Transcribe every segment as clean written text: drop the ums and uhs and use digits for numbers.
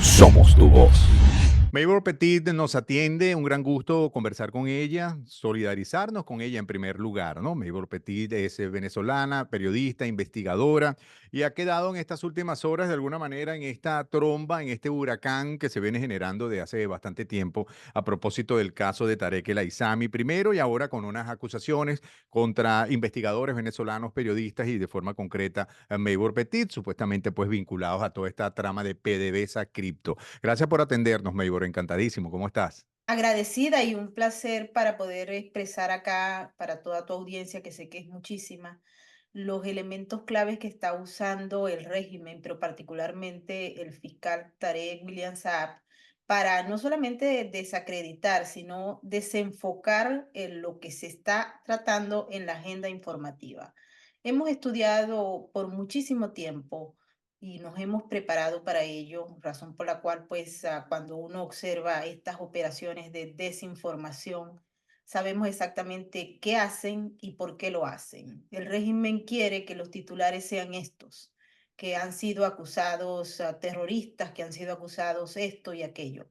Somos tu voz. Maybor Petit nos atiende, un gran gusto conversar con ella, solidarizarnos con ella en primer lugar, ¿no? Maybor Petit es venezolana, periodista, investigadora y ha quedado en estas últimas horas de alguna manera en esta tromba, en este huracán que se viene generando de hace bastante tiempo a propósito del caso de Tarek El Aissami primero y ahora con unas acusaciones contra investigadores venezolanos, periodistas y de forma concreta a Maybor Petit, supuestamente pues vinculados a toda esta trama de PDVSA Cripto. Gracias por atendernos, Maybor. Encantadísimo. ¿Cómo estás? Agradecida y un placer para poder expresar acá para toda tu audiencia, que sé que es muchísima, los elementos claves que está usando el régimen, pero particularmente el fiscal Tarek William Saab, para no solamente desacreditar, sino desenfocar en lo que se está tratando en la agenda informativa. Hemos estudiado por muchísimo tiempo y nos hemos preparado para ello, razón por la cual, pues, cuando uno observa estas operaciones de desinformación, sabemos exactamente qué hacen y por qué lo hacen. El régimen quiere que los titulares sean estos, que han sido acusados terroristas, que han sido acusados esto y aquello.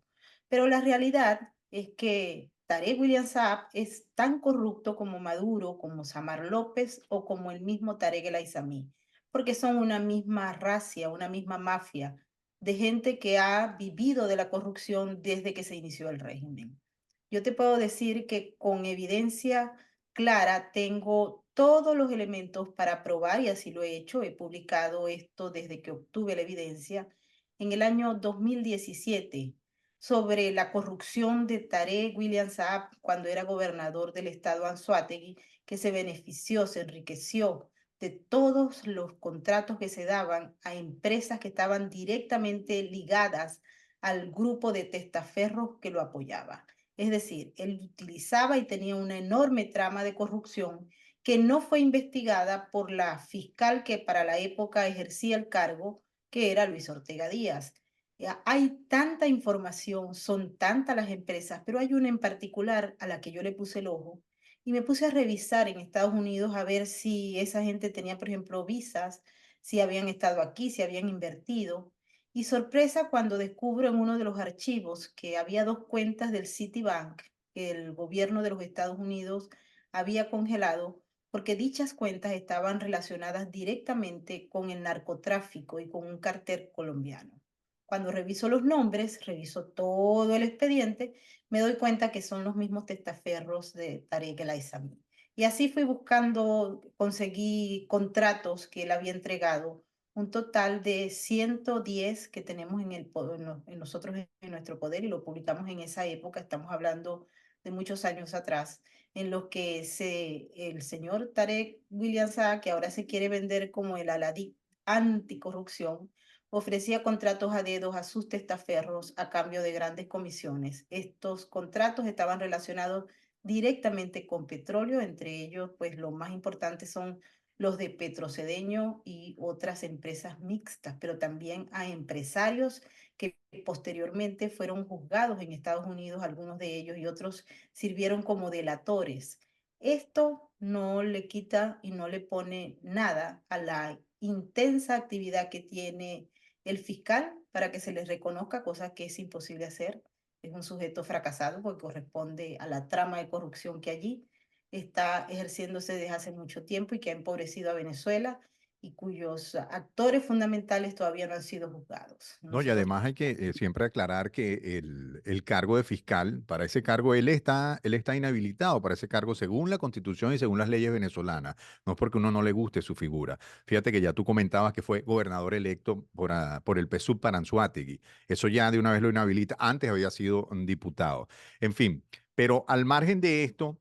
Pero la realidad es que Tarek William Saab es tan corrupto como Maduro, como Samar López o como el mismo Tarek El Aissami, porque son una misma racia, una misma mafia de gente que ha vivido de la corrupción desde que se inició el régimen. Yo te puedo decir que con evidencia clara tengo todos los elementos para probar, y así lo he hecho. He publicado esto desde que obtuve la evidencia en el año 2017 sobre la corrupción de Tarek William Saab cuando era gobernador del estado Anzoátegui, que se benefició, se enriqueció de todos los contratos que se daban a empresas que estaban directamente ligadas al grupo de testaferros que lo apoyaba. Es decir, él utilizaba y tenía una enorme trama de corrupción que no fue investigada por la fiscal que para la época ejercía el cargo, que era Luis Ortega Díaz. Hay tanta información, son tantas las empresas, pero hay una en particular a la que yo le puse el ojo y me puse a revisar en Estados Unidos a ver si esa gente tenía, por ejemplo, visas, si habían estado aquí, si habían invertido. Y sorpresa cuando descubro en uno de los archivos que había dos cuentas del Citibank que el gobierno de los Estados Unidos había congelado porque dichas cuentas estaban relacionadas directamente con el narcotráfico y con un cartel colombiano. Cuando reviso los nombres, reviso todo el expediente, me doy cuenta que son los mismos testaferros de Tarek El Aissami. Y así fui buscando, conseguí contratos que él había entregado, un total de 110 que tenemos en nosotros en nuestro poder y lo publicamos en esa época, estamos hablando de muchos años atrás, en los que el señor Tarek William Saab, que ahora se quiere vender como el Aladí anticorrupción, ofrecía contratos a dedos a sus testaferros a cambio de grandes comisiones. Estos contratos estaban relacionados directamente con petróleo, entre ellos, pues los más importantes son los de Petrocedeño y otras empresas mixtas, pero también a empresarios que posteriormente fueron juzgados en Estados Unidos, algunos de ellos, y otros sirvieron como delatores. Esto no le quita y no le pone nada a la intensa actividad que tiene el fiscal para que se les reconozca, cosa que es imposible hacer. Es un sujeto fracasado porque corresponde a la trama de corrupción que allí está ejerciéndose desde hace mucho tiempo y que ha empobrecido a Venezuela y cuyos actores fundamentales todavía no han sido juzgados. No, y Nosotros además hay que siempre aclarar que el cargo de fiscal, para ese cargo él está inhabilitado para ese cargo según la Constitución y según las leyes venezolanas. No es porque uno no le guste su figura. Fíjate que ya tú comentabas que fue gobernador electo por el PSUV para Anzoátegui. Eso ya de una vez lo inhabilita. Antes había sido un diputado. En fin, pero al margen de esto,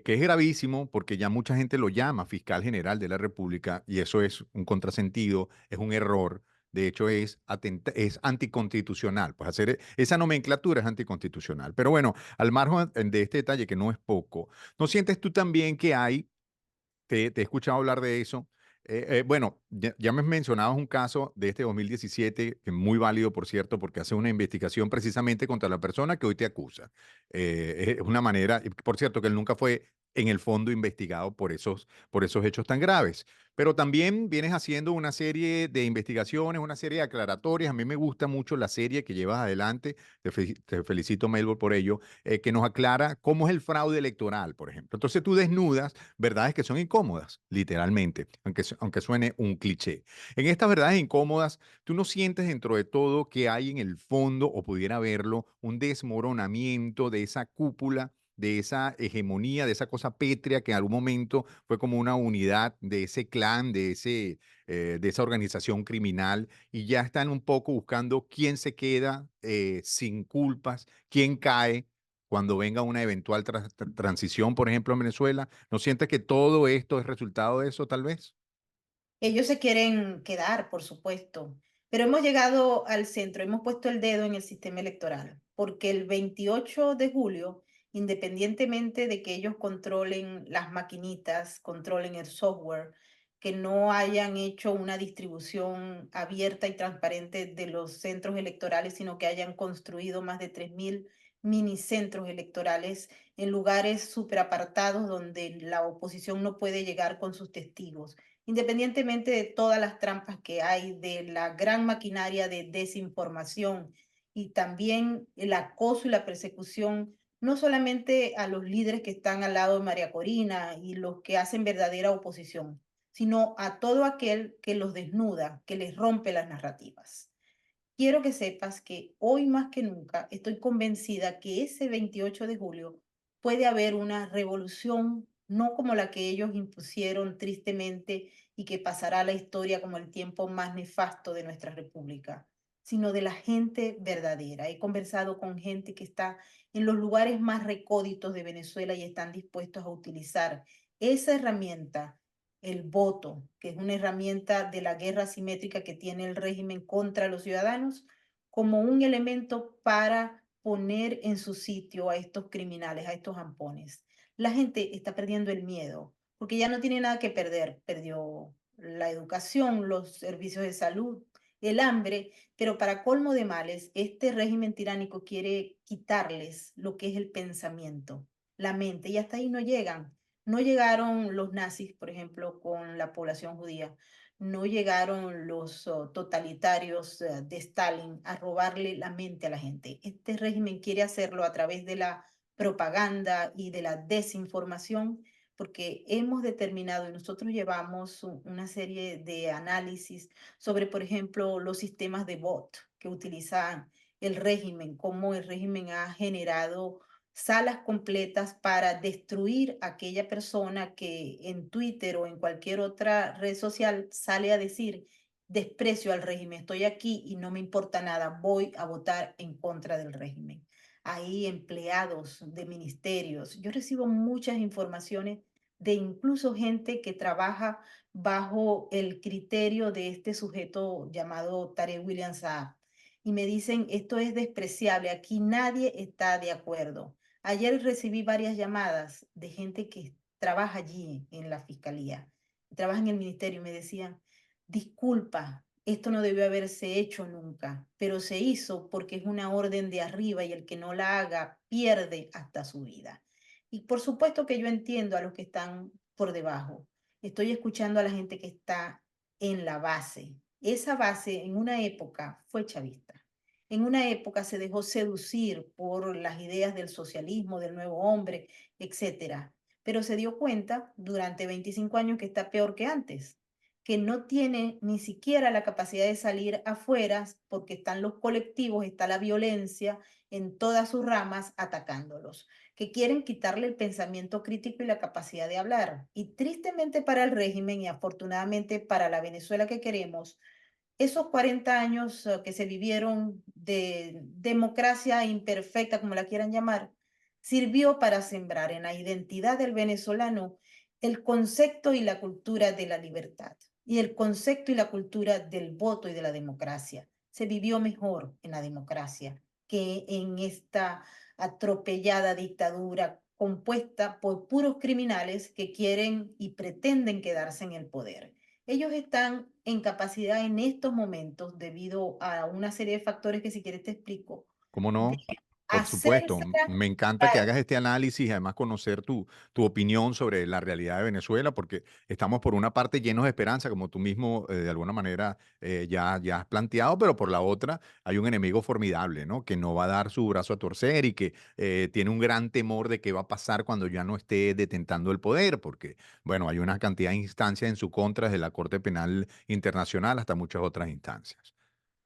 que es gravísimo porque ya mucha gente lo llama fiscal general de la República y eso es un contrasentido, es un error. De hecho, es anticonstitucional. Pues hacer esa nomenclatura es anticonstitucional. Pero bueno, al margen de este detalle, que no es poco, ¿no sientes tú también que te he escuchado hablar de eso? Bueno, ya me mencionabas un caso de este 2017, que es muy válido, por cierto, porque hace una investigación precisamente contra la persona que hoy te acusa. Es una manera, y por cierto, que él nunca fue en el fondo investigado por esos hechos tan graves. Pero también vienes haciendo una serie de investigaciones, una serie de aclaratorias. A mí me gusta mucho la serie que llevas adelante. Te felicito, Melbourne, por ello, que nos aclara cómo es el fraude electoral, por ejemplo. Entonces tú desnudas verdades que son incómodas, literalmente, aunque suene un cliché. En estas verdades incómodas, tú no sientes dentro de todo que hay en el fondo, o pudiera haberlo, un desmoronamiento de esa cúpula, de esa hegemonía, de esa cosa pétrea que en algún momento fue como una unidad de ese clan, de esa organización criminal, y ya están un poco buscando quién se queda sin culpas, quién cae cuando venga una eventual transición, por ejemplo, en Venezuela. ¿No sientes que todo esto es resultado de eso, tal vez? Ellos se quieren quedar, por supuesto, pero hemos llegado al centro, hemos puesto el dedo en el sistema electoral, porque el 28 de julio, independientemente de que ellos controlen las maquinitas, controlen el software, que no hayan hecho una distribución abierta y transparente de los centros electorales, sino que hayan construido más de 3.000 minicentros electorales en lugares súper apartados donde la oposición no puede llegar con sus testigos, independientemente de todas las trampas que hay, de la gran maquinaria de desinformación y también el acoso y la persecución, no solamente a los líderes que están al lado de María Corina y los que hacen verdadera oposición, sino a todo aquel que los desnuda, que les rompe las narrativas. Quiero que sepas que hoy más que nunca estoy convencida que ese 28 de julio puede haber una revolución, no como la que ellos impusieron tristemente y que pasará a la historia como el tiempo más nefasto de nuestra república, sino de la gente verdadera. He conversado con gente que está en los lugares más recóditos de Venezuela y están dispuestos a utilizar esa herramienta, el voto, que es una herramienta de la guerra asimétrica que tiene el régimen contra los ciudadanos, como un elemento para poner en su sitio a estos criminales, a estos ampones. La gente está perdiendo el miedo, porque ya no tiene nada que perder. Perdió la educación, los servicios de salud, el hambre, pero para colmo de males, este régimen tiránico quiere quitarles lo que es el pensamiento, la mente, y hasta ahí no llegan. No llegaron los nazis, por ejemplo, con la población judía. No llegaron los totalitarios de Stalin a robarle la mente a la gente. Este régimen quiere hacerlo a través de la propaganda y de la desinformación, porque hemos determinado y nosotros llevamos una serie de análisis sobre, por ejemplo, los sistemas de bot que utilizan el régimen, cómo el régimen ha generado salas completas para destruir a aquella persona que en Twitter o en cualquier otra red social sale a decir: desprecio al régimen, estoy aquí y no me importa nada, voy a votar en contra del régimen. Hay empleados de ministerios. Yo recibo muchas informaciones de incluso gente que trabaja bajo el criterio de este sujeto llamado Tarek William Saab. Y me dicen, esto es despreciable, aquí nadie está de acuerdo. Ayer recibí varias llamadas de gente que trabaja allí en la fiscalía, trabaja en el ministerio y me decían: disculpa, esto no debió haberse hecho nunca, pero se hizo porque es una orden de arriba y el que no la haga pierde hasta su vida. Y por supuesto que yo entiendo a los que están por debajo. Estoy escuchando a la gente que está en la base. Esa base en una época fue chavista. En una época se dejó seducir por las ideas del socialismo, del nuevo hombre, etcétera. Pero se dio cuenta durante 25 años que está peor que antes, que no tiene ni siquiera la capacidad de salir afuera porque están los colectivos, está la violencia en todas sus ramas atacándolos, que quieren quitarle el pensamiento crítico y la capacidad de hablar. Y tristemente para el régimen y afortunadamente para la Venezuela que queremos, esos 40 años que se vivieron de democracia imperfecta, como la quieran llamar, sirvió para sembrar en la identidad del venezolano el concepto y la cultura de la libertad y el concepto y la cultura del voto y de la democracia. Se vivió mejor en la democracia que en esta atropellada dictadura compuesta por puros criminales que quieren y pretenden quedarse en el poder. Ellos están en capacidad en estos momentos, debido a una serie de factores que si quieres te explico, ¿Cómo de no? Por supuesto, hacérsela me encanta que para hagas este análisis y además conocer tu opinión sobre la realidad de Venezuela, porque estamos por una parte llenos de esperanza, como tú mismo de alguna manera ya has planteado, pero por la otra hay un enemigo formidable, ¿no? Que no va a dar su brazo a torcer y que tiene un gran temor de qué va a pasar cuando ya no esté detentando el poder, porque, bueno, hay una cantidad de instancias en su contra, desde la Corte Penal Internacional hasta muchas otras instancias.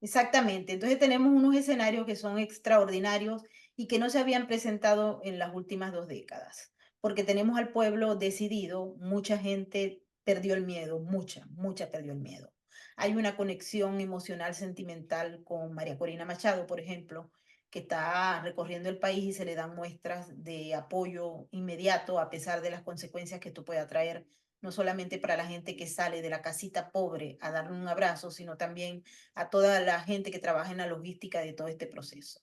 exactamente. Entonces tenemos unos escenarios que son extraordinarios y que no se habían presentado en las últimas 2 décadas, porque tenemos al pueblo decidido, mucha gente perdió el miedo, mucha perdió el miedo. Hay una conexión emocional, sentimental con María Corina Machado, por ejemplo, que está recorriendo el país y se le dan muestras de apoyo inmediato a pesar de las consecuencias que esto pueda traer, no solamente para la gente que sale de la casita pobre a darle un abrazo, sino también a toda la gente que trabaja en la logística de todo este proceso.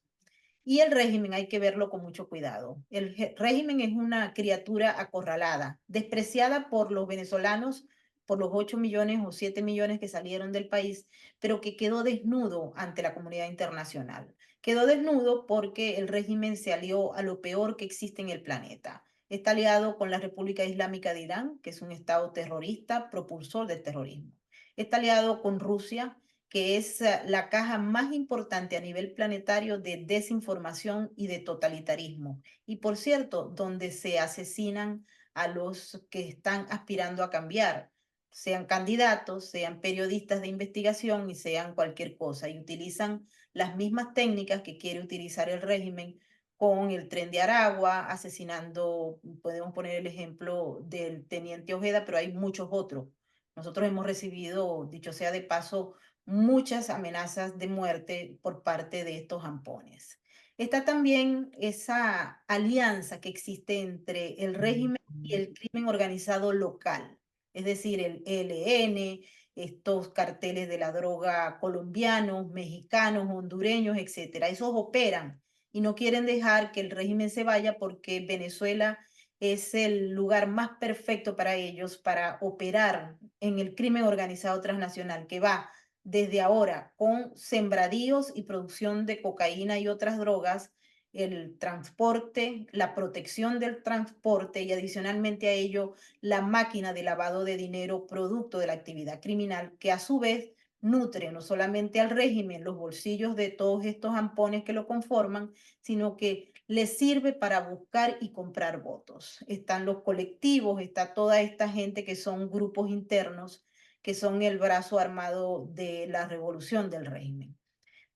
Y el régimen hay que verlo con mucho cuidado. El régimen es una criatura acorralada, despreciada por los venezolanos, por los 8 millones o 7 millones que salieron del país, pero que quedó desnudo ante la comunidad internacional. Quedó desnudo porque el régimen se alió a lo peor que existe en el planeta. Está aliado con la República Islámica de Irán, que es un estado terrorista, propulsor del terrorismo. Está aliado con Rusia, que es la caja más importante a nivel planetario de desinformación y de totalitarismo. Y por cierto, donde se asesinan a los que están aspirando a cambiar, sean candidatos, sean periodistas de investigación y sean cualquier cosa, y utilizan las mismas técnicas que quiere utilizar el régimen con el Tren de Aragua, asesinando, podemos poner el ejemplo del teniente Ojeda, pero hay muchos otros. Nosotros hemos recibido, dicho sea de paso, muchas amenazas de muerte por parte de estos ampones. Está también esa alianza que existe entre el régimen y el crimen organizado local, es decir, el ELN, estos carteles de la droga colombianos, mexicanos, hondureños, etcétera. Esos operan y no quieren dejar que el régimen se vaya porque Venezuela es el lugar más perfecto para ellos para operar en el crimen organizado transnacional que va desde ahora con sembradíos y producción de cocaína y otras drogas, el transporte, la protección del transporte y adicionalmente a ello la máquina de lavado de dinero producto de la actividad criminal que a su vez nutre no solamente al régimen, los bolsillos de todos estos ampones que lo conforman, sino que les sirve para buscar y comprar votos. Están los colectivos, está toda esta gente que son grupos internos que son el brazo armado de la revolución del régimen.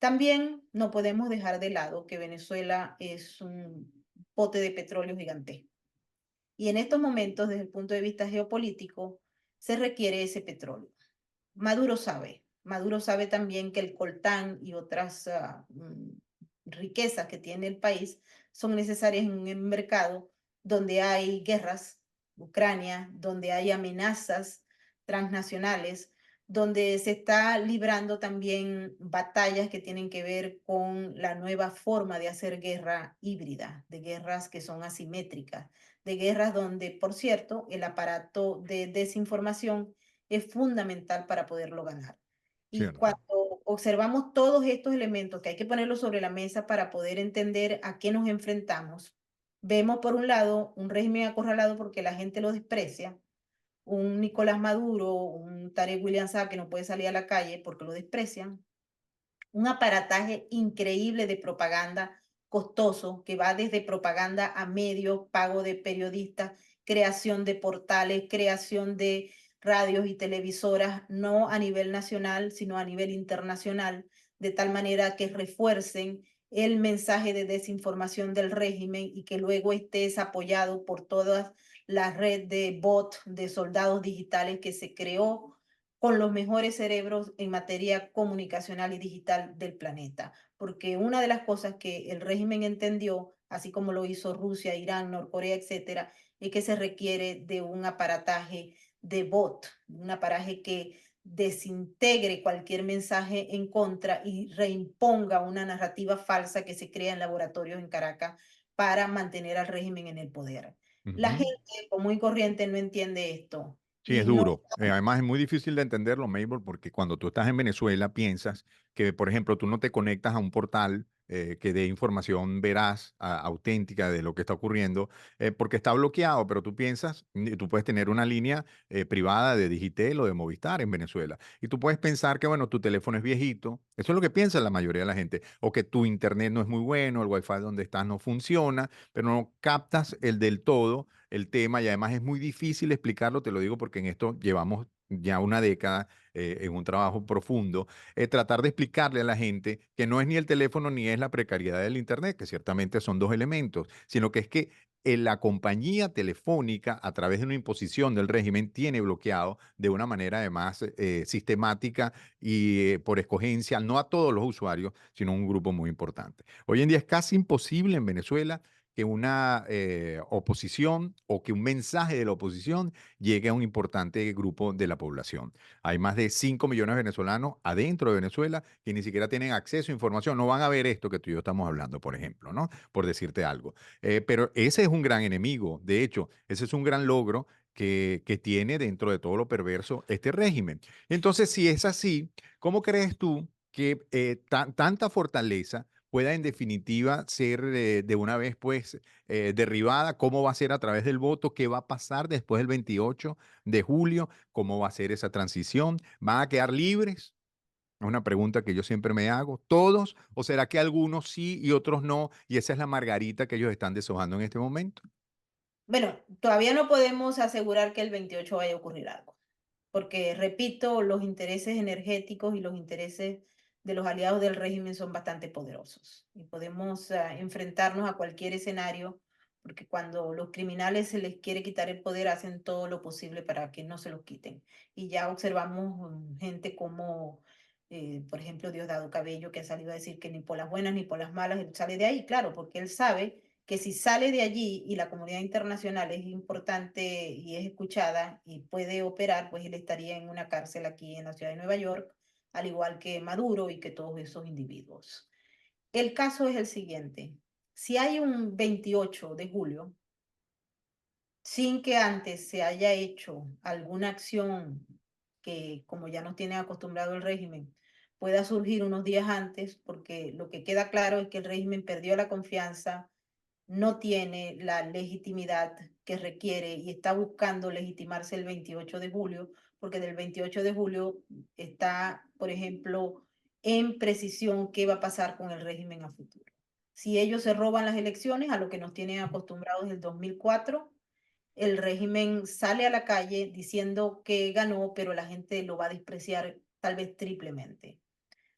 También no podemos dejar de lado que Venezuela es un pote de petróleo gigantesco. Y en estos momentos, desde el punto de vista geopolítico, se requiere ese petróleo. Maduro sabe también que el coltán y otras riquezas que tiene el país son necesarias en un mercado donde hay guerras, Ucrania, donde hay amenazas transnacionales, donde se está librando también batallas que tienen que ver con la nueva forma de hacer guerra híbrida, de guerras que son asimétricas, de guerras donde, por cierto, el aparato de desinformación es fundamental para poderlo ganar. Y Cierto. cuando observamos todos estos elementos que hay que ponerlos sobre la mesa para poder entender a qué nos enfrentamos, vemos por un lado un régimen acorralado porque la gente lo desprecia, un Nicolás Maduro, un Tarek William Saab que no puede salir a la calle porque lo desprecian, un aparataje increíble de propaganda costoso que va desde propaganda a medios, pago de periodistas, creación de portales, creación de radios y televisoras, no a nivel nacional, sino a nivel internacional, de tal manera que refuercen el mensaje de desinformación del régimen y que luego esté apoyado por toda la red de bots, de soldados digitales que se creó con los mejores cerebros en materia comunicacional y digital del planeta. Porque una de las cosas que el régimen entendió, así como lo hizo Rusia, Irán, Norcorea, etcétera, es que se requiere de un aparataje de bot, un aparataje que desintegre cualquier mensaje en contra y reimponga una narrativa falsa que se crea en laboratorios en Caracas para mantener al régimen en el poder. La Ujú. gente común y corriente no entiende esto Sí, es y no. duro. Además, es muy difícil de entenderlo, Mabel, porque cuando tú estás en Venezuela piensas que, por ejemplo, tú no te conectas a un portal que dé información veraz, auténtica de lo que está ocurriendo, porque está bloqueado, pero tú piensas, tú puedes tener una línea privada de Digitel o de Movistar en Venezuela, y tú puedes pensar que, bueno, tu teléfono es viejito, eso es lo que piensa la mayoría de la gente, o que tu internet no es muy bueno, el wifi donde estás no funciona, pero no captas el del todo el tema y además es muy difícil explicarlo, te lo digo porque en esto llevamos ya una década en un trabajo profundo, tratar de explicarle a la gente que no es ni el teléfono ni es la precariedad del Internet, que ciertamente son dos elementos, sino que es que la compañía telefónica, a través de una imposición del régimen, tiene bloqueado de una manera además sistemática y por escogencia, no a todos los usuarios, sino a un grupo muy importante. Hoy en día es casi imposible en Venezuela que una oposición o que un mensaje de la oposición llegue a un importante grupo de la población. Hay más de 5 millones de venezolanos adentro de Venezuela que ni siquiera tienen acceso a información, no van a ver esto que tú y yo estamos hablando, por ejemplo, ¿no? Por decirte algo. Pero ese es un gran enemigo, de hecho, ese es un gran logro que tiene dentro de todo lo perverso este régimen. Entonces, si es así, ¿cómo crees tú que tanta fortaleza pueda en definitiva ser de una vez pues derribada? ¿Cómo va a ser a través del voto? ¿Qué va a pasar después del 28 de julio? ¿Cómo va a ser esa transición? ¿Van a quedar libres? Es una pregunta que yo siempre me hago. ¿Todos? ¿O será que algunos sí y otros no? Y esa es la margarita que ellos están deshojando en este momento. Bueno, todavía no podemos asegurar que el 28 vaya a ocurrir algo, porque, repito, los intereses energéticos y los intereses de los aliados del régimen son bastante poderosos y podemos enfrentarnos a cualquier escenario, porque cuando los criminales se les quiere quitar el poder, hacen todo lo posible para que no se los quiten. Y ya observamos gente como, por ejemplo, Diosdado Cabello, que ha salido a decir que ni por las buenas ni por las malas él sale de ahí, claro, porque él sabe que si sale de allí y la comunidad internacional es importante y es escuchada y puede operar, pues él estaría en una cárcel aquí en la ciudad de Nueva York, al igual que Maduro y que todos esos individuos. El caso es el siguiente. Si hay un 28 de julio, sin que antes se haya hecho alguna acción que, como ya nos tiene acostumbrado el régimen, pueda surgir unos días antes, porque lo que queda claro es que el régimen perdió la confianza, no tiene la legitimidad que requiere y está buscando legitimarse el 28 de julio, porque del 28 de julio está, por ejemplo, en precisión qué va a pasar con el régimen a futuro. Si ellos se roban las elecciones, a lo que nos tienen acostumbrados desde el 2004, el régimen sale a la calle diciendo que ganó, pero la gente lo va a despreciar tal vez triplemente.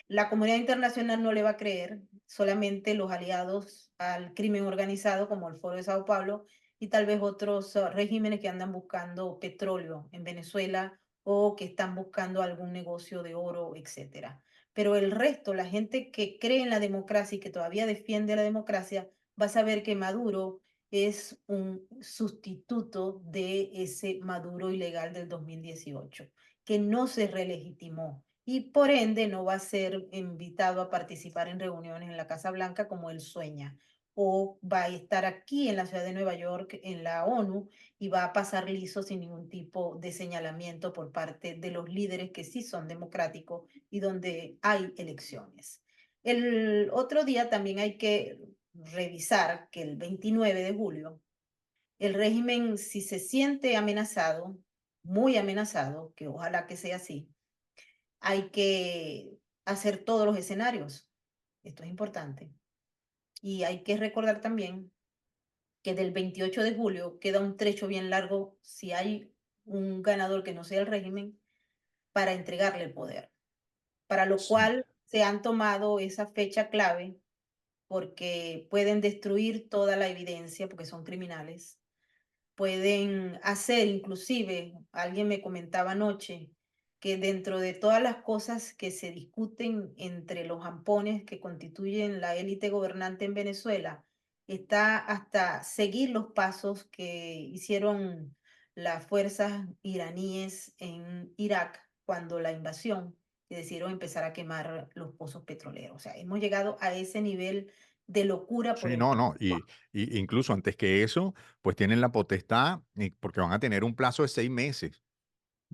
La comunidad internacional no le va a creer, solamente los aliados al crimen organizado, como el Foro de Sao Paulo, y tal vez otros regímenes que andan buscando petróleo en Venezuela o que están buscando algún negocio de oro, etcétera. Pero el resto, la gente que cree en la democracia y que todavía defiende la democracia, va a saber que Maduro es un sustituto de ese Maduro ilegal del 2018, que no se relegitimó y por ende no va a ser invitado a participar en reuniones en la Casa Blanca como él sueña. O va a estar aquí en la ciudad de Nueva York, en la ONU, y va a pasar liso sin ningún tipo de señalamiento por parte de los líderes que sí son democráticos y donde hay elecciones. El otro día también hay que revisar que el 29 de julio, el régimen, si se siente amenazado, muy amenazado, que ojalá que sea así, hay que hacer todos los escenarios. Esto es importante. Y hay que recordar también que del 28 de julio queda un trecho bien largo si hay un ganador que no sea el régimen para entregarle el poder. Para lo Sí. cual se han tomado esa fecha clave porque pueden destruir toda la evidencia porque son criminales. Pueden hacer, inclusive, alguien me comentaba anoche, que dentro de todas las cosas que se discuten entre los ampones que constituyen la élite gobernante en Venezuela, está hasta seguir los pasos que hicieron las fuerzas iraníes en Irak cuando la invasión y decidieron empezar a quemar los pozos petroleros. O sea, hemos llegado a ese nivel de locura por Sí, el no, poder. no. Y incluso antes que eso, pues tienen la potestad, porque van a tener un plazo de 6 meses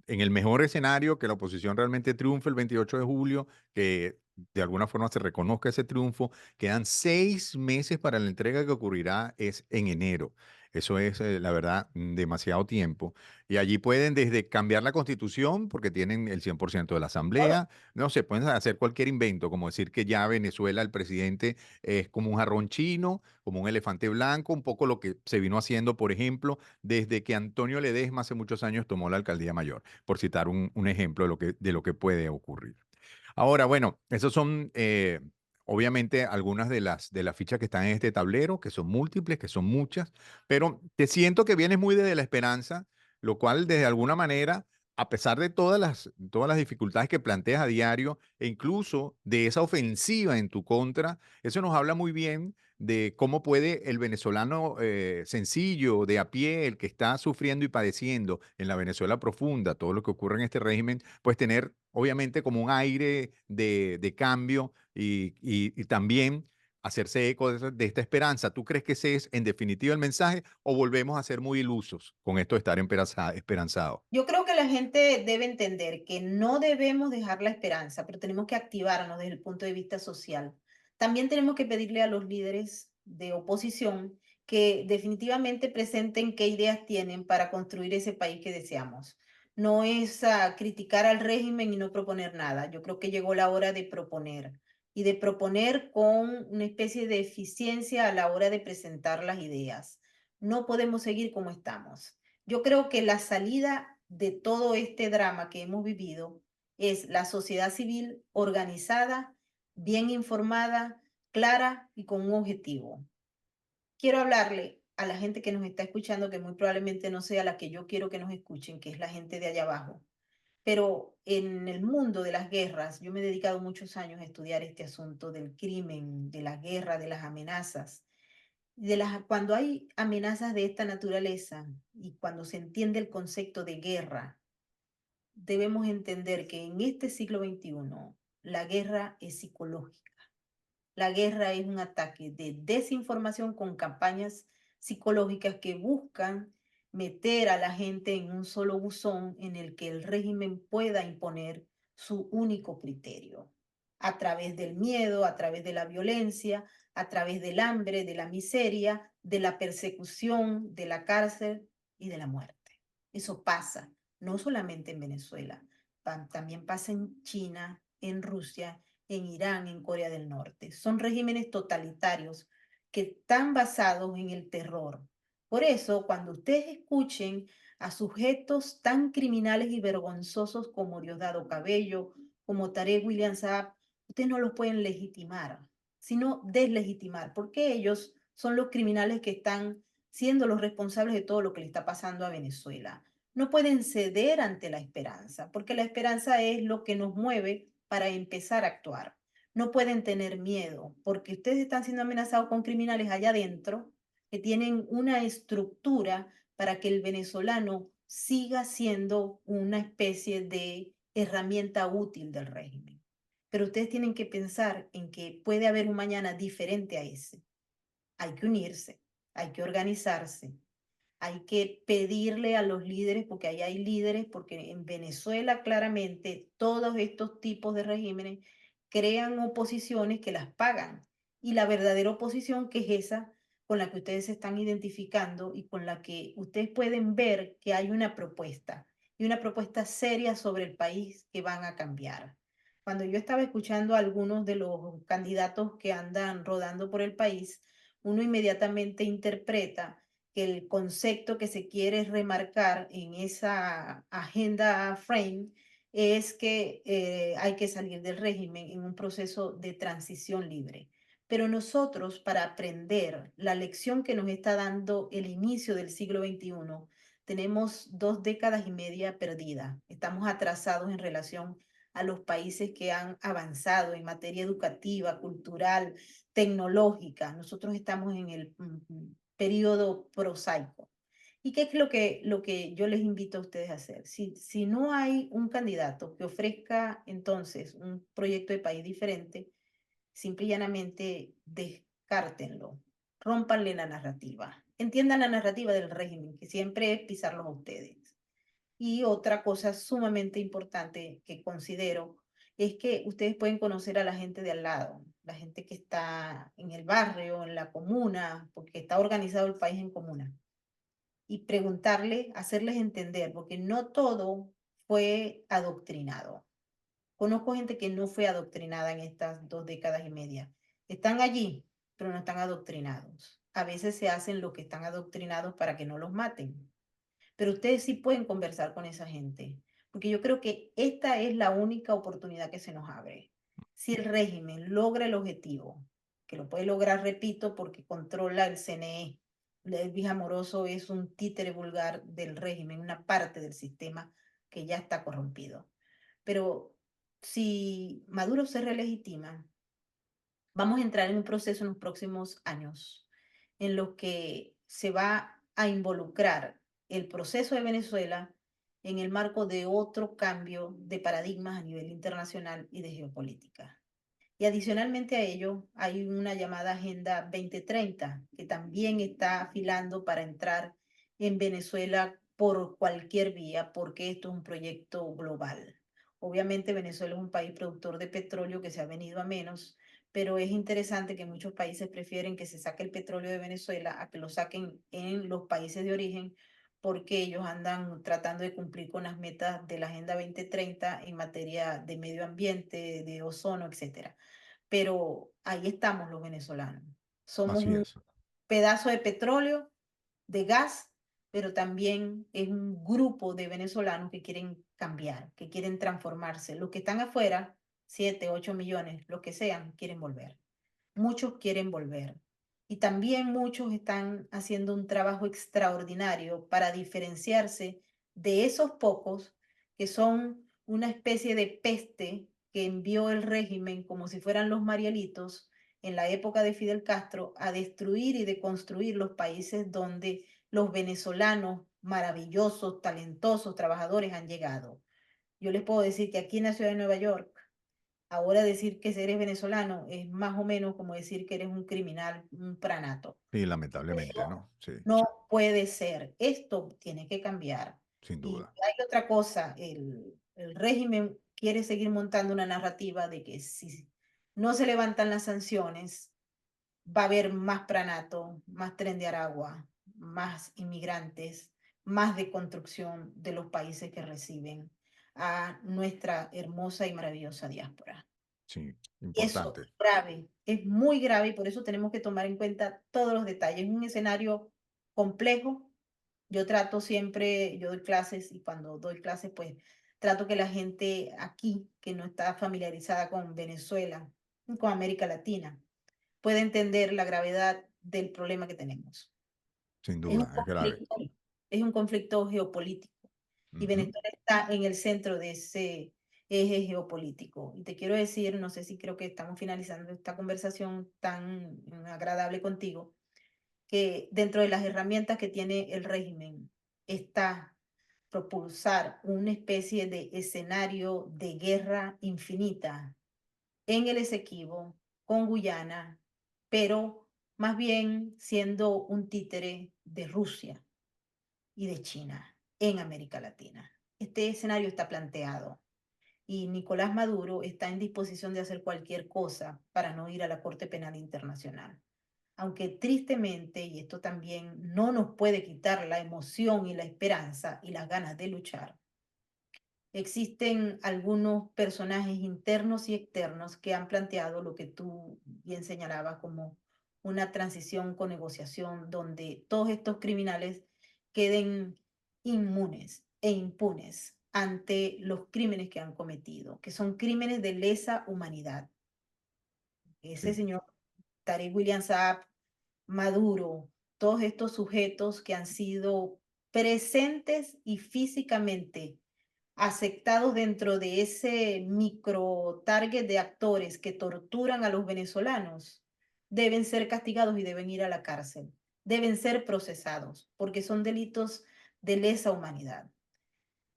en el mejor escenario, que la oposición realmente triunfe el 28 de julio, que de alguna forma se reconozca ese triunfo. Quedan 6 meses para la entrega que ocurrirá es en enero. Eso es, la verdad, demasiado tiempo. Y allí pueden desde cambiar la constitución, porque tienen el 100% de la asamblea, no sé, pueden hacer cualquier invento, como decir que ya Venezuela, el presidente es como un jarrón chino, como un elefante blanco, un poco lo que se vino haciendo, por ejemplo, desde que Antonio Ledesma hace muchos años tomó la alcaldía mayor, por citar un ejemplo de lo que puede ocurrir. Ahora, bueno, esos son obviamente algunas de las fichas que están en este tablero, que son múltiples, que son muchas, pero te siento que vienes muy desde la esperanza, lo cual desde alguna manera, a pesar de todas las dificultades que planteas a diario, e incluso de esa ofensiva en tu contra, eso nos habla muy bien de cómo puede el venezolano sencillo, de a pie, el que está sufriendo y padeciendo en la Venezuela profunda, todo lo que ocurre en este régimen, pues tener obviamente como un aire de cambio y también hacerse eco de esta esperanza. ¿Tú crees que ese es en definitiva el mensaje o volvemos a ser muy ilusos con esto de estar esperanzados? Yo creo que la gente debe entender que no debemos dejar la esperanza, pero tenemos que activarnos desde el punto de vista social. También tenemos que pedirle a los líderes de oposición que definitivamente presenten qué ideas tienen para construir ese país que deseamos. No es criticar al régimen y no proponer nada. Yo creo que llegó la hora de proponer y de proponer con una especie de eficiencia a la hora de presentar las ideas. No podemos seguir como estamos. Yo creo que la salida de todo este drama que hemos vivido es la sociedad civil organizada, bien informada, clara y con un objetivo. Quiero hablarle a la gente que nos está escuchando, que muy probablemente no sea la que yo quiero que nos escuchen, que es la gente de allá abajo. Pero en el mundo de las guerras, yo me he dedicado muchos años a estudiar este asunto del crimen, de la guerra, de las amenazas. Cuando hay amenazas de esta naturaleza y cuando se entiende el concepto de guerra, debemos entender que en este siglo XXI la guerra es psicológica. La guerra es un ataque de desinformación con campañas psicológicas que buscan meter a la gente en un solo buzón en el que el régimen pueda imponer su único criterio, a través del miedo, a través de la violencia, a través del hambre, de la miseria, de la persecución, de la cárcel y de la muerte. Eso pasa no solamente en Venezuela, también pasa en China, en Rusia, en Irán, en Corea del Norte. Son regímenes totalitarios que están basados en el terror. Por eso, cuando ustedes escuchen a sujetos tan criminales y vergonzosos como Diosdado Cabello, como Tarek William Saab, ustedes no los pueden legitimar, sino deslegitimar, porque ellos son los criminales que están siendo los responsables de todo lo que le está pasando a Venezuela. No pueden ceder ante la esperanza, porque la esperanza es lo que nos mueve para empezar a actuar. No pueden tener miedo, porque ustedes están siendo amenazados con criminales allá adentro que tienen una estructura para que el venezolano siga siendo una especie de herramienta útil del régimen. Pero ustedes tienen que pensar en que puede haber un mañana diferente a ese. Hay que unirse, hay que organizarse, hay que pedirle a los líderes, porque ahí hay líderes, porque en Venezuela claramente todos estos tipos de regímenes crean oposiciones que las pagan. Y la verdadera oposición, que es esa con la que ustedes se están identificando y con la que ustedes pueden ver que hay una propuesta y una propuesta seria sobre el país que van a cambiar. Cuando yo estaba escuchando a algunos de los candidatos que andan rodando por el país, uno inmediatamente interpreta que el concepto que se quiere remarcar en esa agenda frame es que hay que salir del régimen en un proceso de transición libre. Pero nosotros, para aprender la lección que nos está dando el inicio del siglo XXI, tenemos 2 décadas y media perdidas. Estamos atrasados en relación a los países que han avanzado en materia educativa, cultural, tecnológica. Nosotros estamos en el periodo prosaico. ¿Y qué es lo que yo les invito a ustedes a hacer? Si no hay un candidato que ofrezca entonces un proyecto de país diferente, simple y llanamente descártenlo, rómpanle la narrativa. Entiendan la narrativa del régimen, que siempre es pisarlos a ustedes. Y otra cosa sumamente importante que considero es que ustedes pueden conocer a la gente de al lado, la gente que está en el barrio, en la comuna, porque está organizado el país en comuna, y preguntarle, hacerles entender, porque no todo fue adoctrinado. Conozco gente que no fue adoctrinada en estas 2 décadas y media. Están allí, pero no están adoctrinados. A veces se hacen los que están adoctrinados para que no los maten. Pero ustedes sí pueden conversar con esa gente, porque yo creo que esta es la única oportunidad que se nos abre. Si el régimen logra el objetivo, que lo puede lograr, repito, porque controla el CNE, Elvis Amoroso es un títere vulgar del régimen, una parte del sistema que ya está corrompido. Pero si Maduro se relegitima, vamos a entrar en un proceso en los próximos años en lo que se va a involucrar el proceso de Venezuela en el marco de otro cambio de paradigmas a nivel internacional y de geopolítica. Y adicionalmente a ello, hay una llamada Agenda 2030 que también está afilando para entrar en Venezuela por cualquier vía, porque esto es un proyecto global. Obviamente Venezuela es un país productor de petróleo que se ha venido a menos, pero es interesante que muchos países prefieren que se saque el petróleo de Venezuela a que lo saquen en los países de origen, porque ellos andan tratando de cumplir con las metas de la Agenda 2030 en materia de medio ambiente, de ozono, etcétera. Pero ahí estamos los venezolanos. Somos Así un es. pedazo de petróleo, de gas, pero también es un grupo de venezolanos que quieren cambiar, que quieren transformarse. Los que están afuera, 7, 8 millones, los que sean, quieren volver. Muchos quieren volver. Y también muchos están haciendo un trabajo extraordinario para diferenciarse de esos pocos que son una especie de peste que envió el régimen como si fueran los Marielitos en la época de Fidel Castro a destruir y deconstruir los países donde los venezolanos maravillosos, talentosos, trabajadores han llegado. Yo les puedo decir que aquí en la ciudad de Nueva York, ahora decir que eres venezolano es más o menos como decir que eres un criminal, un pranato. Sí, lamentablemente, Eso ¿no? Sí, no puede ser. Esto tiene que cambiar. sin Y duda. hay otra cosa, el régimen quiere seguir montando una narrativa de que si no se levantan las sanciones, va a haber más pranato, más tren de Aragua, más inmigrantes, más deconstrucción de los países que reciben a nuestra hermosa y maravillosa diáspora. Sí, Y eso importante. es grave, es muy grave y por eso tenemos que tomar en cuenta todos los detalles. Es un escenario complejo. Yo trato siempre, yo doy clases y cuando doy clases, pues trato que la gente aquí, que no está familiarizada con Venezuela, con América Latina, pueda entender la gravedad del problema que tenemos. Sin Es un duda, es grave. conflicto, es un conflicto geopolítico y Ujú. Venezuela está en el centro de ese eje geopolítico. Y te quiero decir, no sé si creo que estamos finalizando esta conversación tan agradable contigo, que dentro de las herramientas que tiene el régimen está propulsar una especie de escenario de guerra infinita en el Esequibo, con Guyana, pero más bien siendo un títere de Rusia y de China en América Latina. Este escenario está planteado y Nicolás Maduro está en disposición de hacer cualquier cosa para no ir a la Corte Penal Internacional. Aunque tristemente, y esto también no nos puede quitar la emoción y la esperanza y las ganas de luchar, existen algunos personajes internos y externos que han planteado lo que tú bien señalabas como una transición con negociación donde todos estos criminales queden inmunes e impunes ante los crímenes que han cometido, que son crímenes de lesa humanidad. Ese Sí, señor Tarek William Saab, Maduro, todos estos sujetos que han sido presentes y físicamente aceptados dentro de ese micro target de actores que torturan a los venezolanos, deben ser castigados y deben ir a la cárcel, deben ser procesados, porque son delitos de lesa humanidad.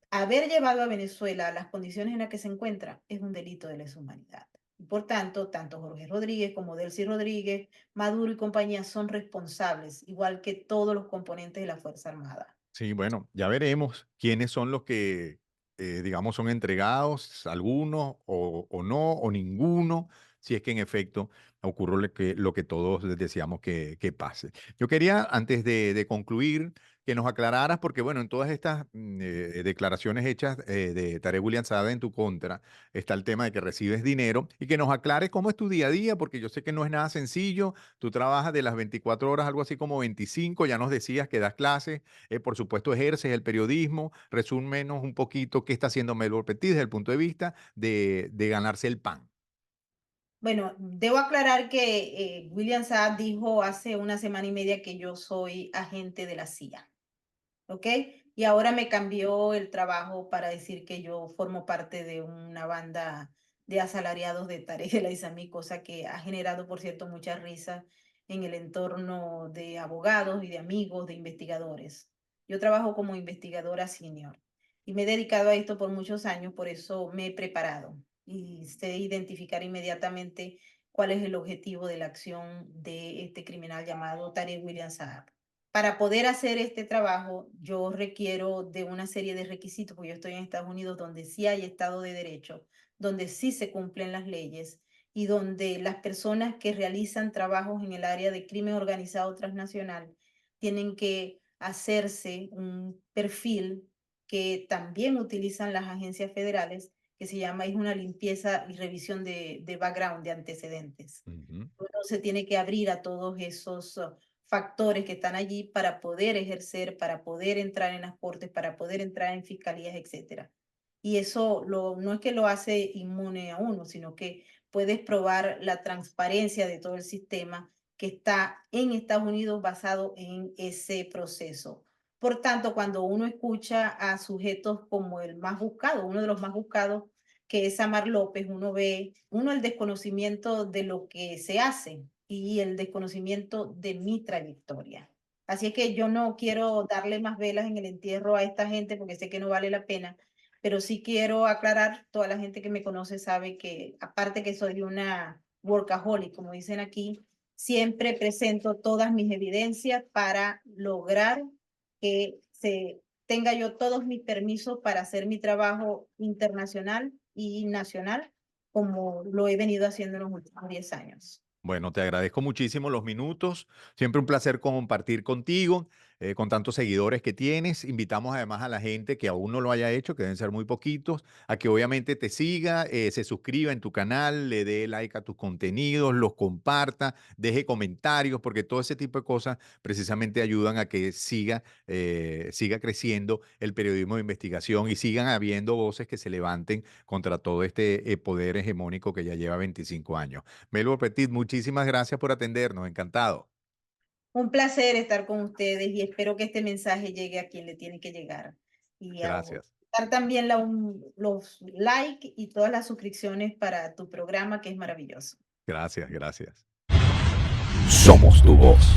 Haber llevado a Venezuela a las condiciones en las que se encuentra es un delito de lesa humanidad. Y por tanto, tanto Jorge Rodríguez como Delcy Rodríguez, Maduro y compañía son responsables, igual que todos los componentes de la Fuerza Armada. Sí, bueno, ya veremos quiénes son los que, digamos, son entregados, algunos o no, o ninguno, si es que en efecto ocurre lo que todos deseamos que pase. Yo quería, antes de concluir, que nos aclararas, porque bueno, en todas estas declaraciones hechas de Tarek William Saada en tu contra, está el tema de que recibes dinero y que nos aclares cómo es tu día a día, porque yo sé que no es nada sencillo. Tú trabajas de las 24 horas, algo así como 25, ya nos decías que das clases, por supuesto, ejerces el periodismo. Resúmenos un poquito qué está haciendo Melbourne Petit desde el punto de vista de ganarse el pan. Bueno, debo aclarar que William Saab dijo hace una semana y media que yo soy agente de la CIA. ¿Ok? Y ahora me cambió el trabajo para decir que yo formo parte de una banda de asalariados de Tarek El Aissami, cosa que ha generado, por cierto, mucha risa en el entorno de abogados y de amigos, de investigadores. Yo trabajo como investigadora senior y me he dedicado a esto por muchos años, por eso me he preparado y sé identificar inmediatamente cuál es el objetivo de la acción de este criminal llamado Tarek William Saab. Para poder hacer este trabajo, yo requiero de una serie de requisitos, porque yo estoy en Estados Unidos, donde sí hay Estado de Derecho, donde sí se cumplen las leyes y donde las personas que realizan trabajos en el área de crimen organizado transnacional tienen que hacerse un perfil que también utilizan las agencias federales, que se llama, es una limpieza y revisión de background, de antecedentes. Ujú. Uno se tiene que abrir a todos esos factores que están allí para poder ejercer, para poder entrar en las cortes, para poder entrar en fiscalías, etcétera. Y eso no es que lo hace inmune a uno, sino que puedes probar la transparencia de todo el sistema que está en Estados Unidos basado en ese proceso. Por tanto, cuando uno escucha a sujetos como el más buscado, uno de los más buscados, que es Samar López, uno ve, el desconocimiento de lo que se hace y el desconocimiento de mi trayectoria. Así es que yo no quiero darle más velas en el entierro a esta gente porque sé que no vale la pena, pero sí quiero aclarar, toda la gente que me conoce sabe que aparte que soy una workaholic, como dicen aquí, siempre presento todas mis evidencias para lograr que se tenga yo todos mis permisos para hacer mi trabajo internacional y nacional, como lo he venido haciendo en los últimos 10 años. Bueno, te agradezco muchísimo los minutos. Siempre un placer compartir contigo, con tantos seguidores que tienes. Invitamos además a la gente que aún no lo haya hecho, que deben ser muy poquitos, a que obviamente te siga, se suscriba en tu canal, le dé like a tus contenidos, los comparta, deje comentarios, porque todo ese tipo de cosas precisamente ayudan a que siga creciendo el periodismo de investigación y sigan habiendo voces que se levanten contra todo este poder hegemónico que ya lleva 25 años. Melbo Petit, muchísimas gracias por atendernos, encantado. Un placer estar con ustedes y espero que este mensaje llegue a quien le tiene que llegar. Y a Gracias, dar también los like y todas las suscripciones para tu programa, que es maravilloso. gracias, gracias. Somos tu voz.